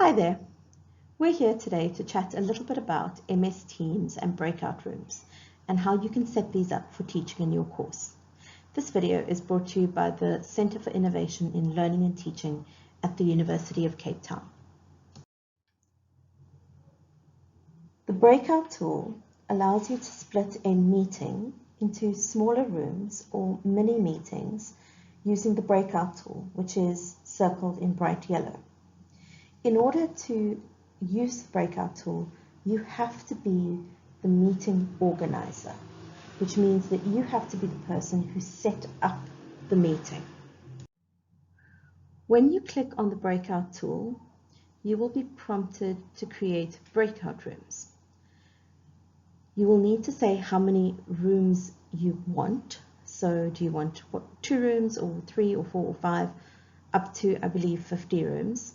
Hi there. We're here today to chat a little bit about MS Teams and breakout rooms and how you can set these up for teaching in your course. This video is brought to you by the Centre for Innovation in Learning and Teaching at the University of Cape Town. The breakout tool allows you to split a meeting into smaller rooms or mini meetings using the breakout tool, which is circled in bright yellow. In order to use the breakout tool, you have to be the meeting organizer, which means that you have to be the person who set up the meeting. When you click on the breakout tool, you will be prompted to create breakout rooms. You will need to say how many rooms you want. So do you want 2 rooms or 3 or 4 or 5, up to, I believe, 50 rooms.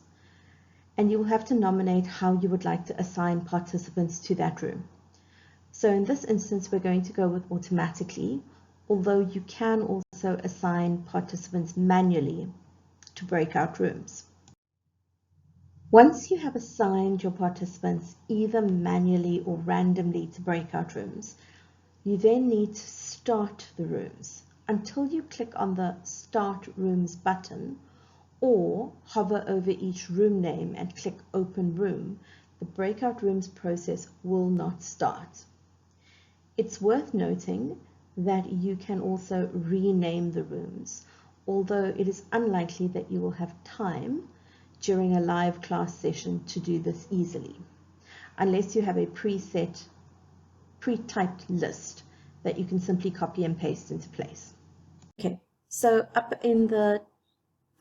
And you will have to nominate how you would like to assign participants to that room. So in this instance, we're going to go with automatically, although you can also assign participants manually to breakout rooms. Once you have assigned your participants either manually or randomly to breakout rooms, you then need to start the rooms. Until you click on the Start Rooms button, or hover over each room name and click Open Room, the breakout rooms process will not start. It's worth noting that you can also rename the rooms, although it is unlikely that you will have time during a live class session to do this easily, unless you have a pre-typed list that you can simply copy and paste into place. Okay, so up in the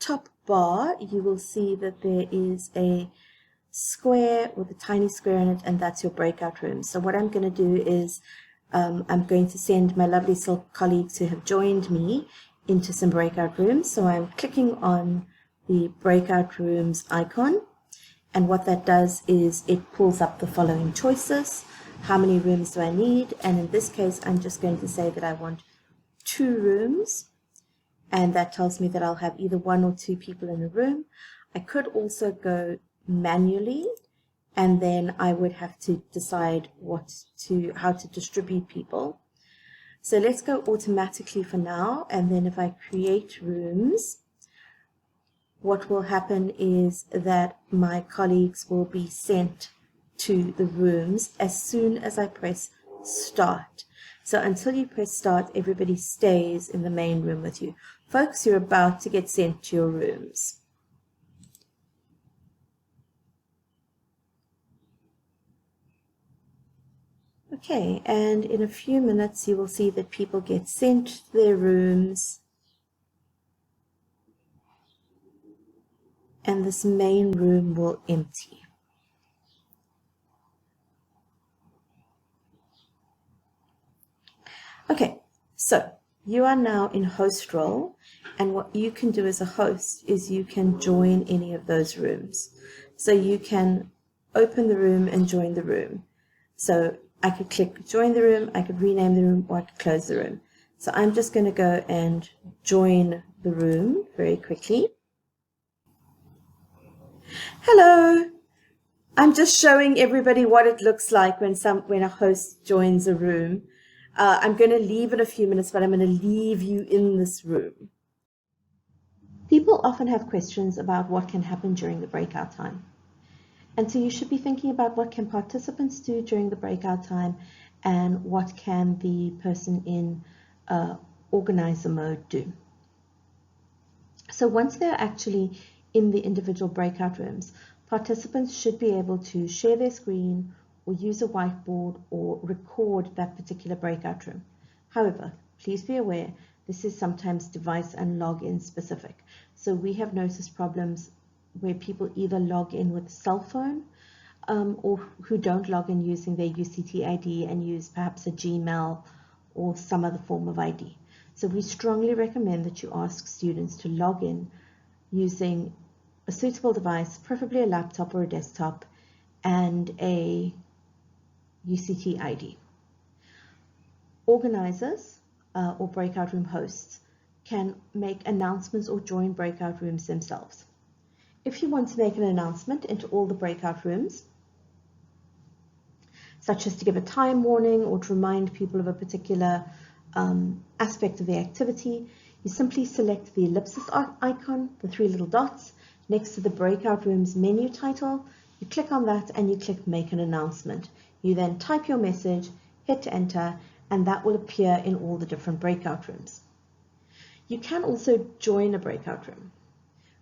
top bar, you will see that there is a square with a tiny square in it, and that's your breakout room. So what I'm going to do is I'm going to send my lovely Silk colleagues who have joined me into some breakout rooms. So I'm clicking on the breakout rooms icon, and what that does is it pulls up the following choices. How many rooms do I need? And in this case, I'm just going to say that I want 2 rooms. And that tells me that I'll have either 1 or 2 people in a room. I could also go manually, and then I would have to decide how to distribute people. So let's go automatically for now, and then if I create rooms, what will happen is that my colleagues will be sent to the rooms as soon as I press Start. So until you press Start, everybody stays in the main room with you. Folks, you're about to get sent to your rooms. Okay, and in a few minutes you will see that people get sent to their rooms, and this main room will empty. Okay, so you are now in host role, and what you can do as a host is you can join any of those rooms. So you can open the room and join the room. So I could click join the room, I could rename the room, or I could close the room. So I'm just going to go and join the room very quickly. Hello! I'm just showing everybody what it looks like when a host joins a room. I'm going to leave in a few minutes, but I'm going to leave you in this room. People often have questions about what can happen during the breakout time. And so you should be thinking about what can participants do during the breakout time, and what can the person in organizer mode do. So once they're actually in the individual breakout rooms, participants should be able to share their screen or use a whiteboard or record that particular breakout room. However, please be aware this is sometimes device and login specific. So we have noticed problems where people either log in with a cell phone or who don't log in using their UCT ID and use perhaps a Gmail or some other form of ID. So we strongly recommend that you ask students to log in using a suitable device, preferably a laptop or a desktop, and a UCT ID. Organizers or breakout room hosts can make announcements or join breakout rooms themselves. If you want to make an announcement into all the breakout rooms, such as to give a time warning or to remind people of a particular aspect of the activity, you simply select the ellipsis icon, the three little dots, next to the breakout room's menu title. You click on that and you click make an announcement. You then type your message, hit enter, and that will appear in all the different breakout rooms. You can also join a breakout room.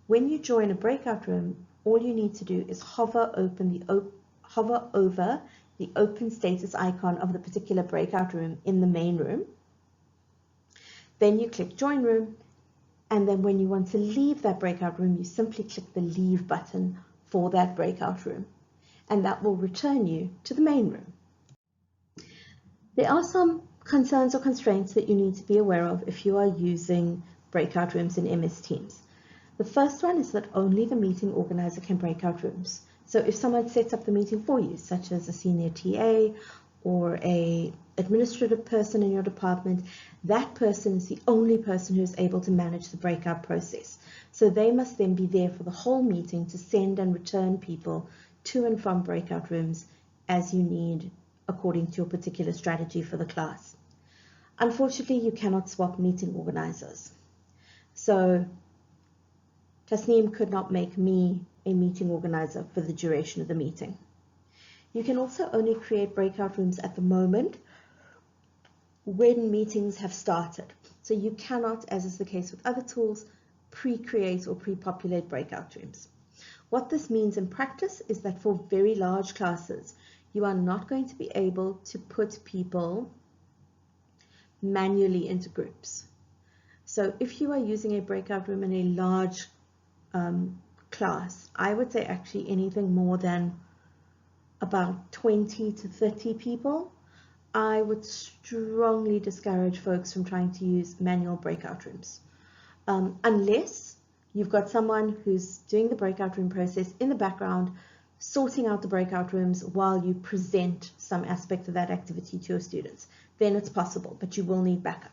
When you join a breakout room, all you need to do is hover over the open status icon of the particular breakout room in the main room. Then you click join room, and then when you want to leave that breakout room, you simply click the leave button for that breakout room, and that will return you to the main room. There are some concerns or constraints that you need to be aware of if you are using breakout rooms in MS Teams. The first one is that only the meeting organizer can break out rooms. So if someone sets up the meeting for you, such as a senior TA or an administrative person in your department, that person is the only person who is able to manage the breakout process. So they must then be there for the whole meeting to send and return people to and from breakout rooms as you need according to your particular strategy for the class. Unfortunately, you cannot swap meeting organizers. So Tasneem could not make me a meeting organizer for the duration of the meeting. You can also only create breakout rooms at the moment when meetings have started. So you cannot, as is the case with other tools, pre-create or pre-populate breakout rooms. What this means in practice is that for very large classes, you are not going to be able to put people manually into groups. So if you are using a breakout room in a large class, I would say actually anything more than about 20 to 30 people, I would strongly discourage folks from trying to use manual breakout rooms. Unless you've got someone who's doing the breakout room process in the background, sorting out the breakout rooms while you present some aspect of that activity to your students, then it's possible, but you will need backup.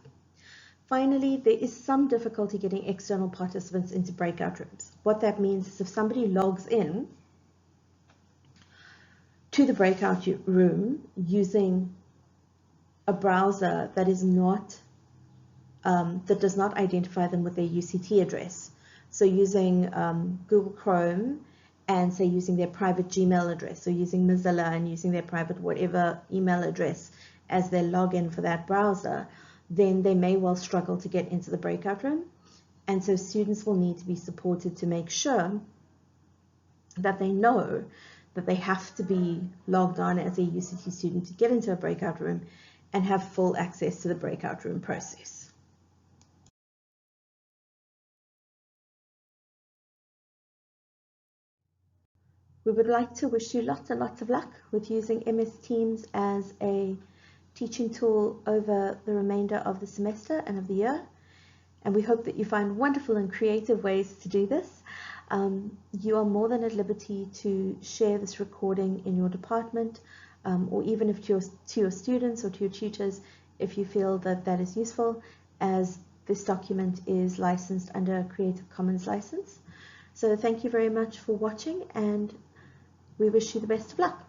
Finally, there is some difficulty getting external participants into breakout rooms. What that means is if somebody logs in to the breakout room using a browser that is not, that does not identify them with their UCT address, so using Google Chrome and say using their private Gmail address, or using Mozilla and using their private whatever email address as their login for that browser, then they may well struggle to get into the breakout room. And so students will need to be supported to make sure that they know that they have to be logged on as a UCT student to get into a breakout room and have full access to the breakout room process. We would like to wish you lots and lots of luck with using MS Teams as a teaching tool over the remainder of the semester and of the year. And we hope that you find wonderful and creative ways to do this. You are more than at liberty to share this recording in your department, or even if to your students or to your tutors, if you feel that that is useful, as this document is licensed under a Creative Commons license. So thank you very much for watching, and we wish you the best of luck.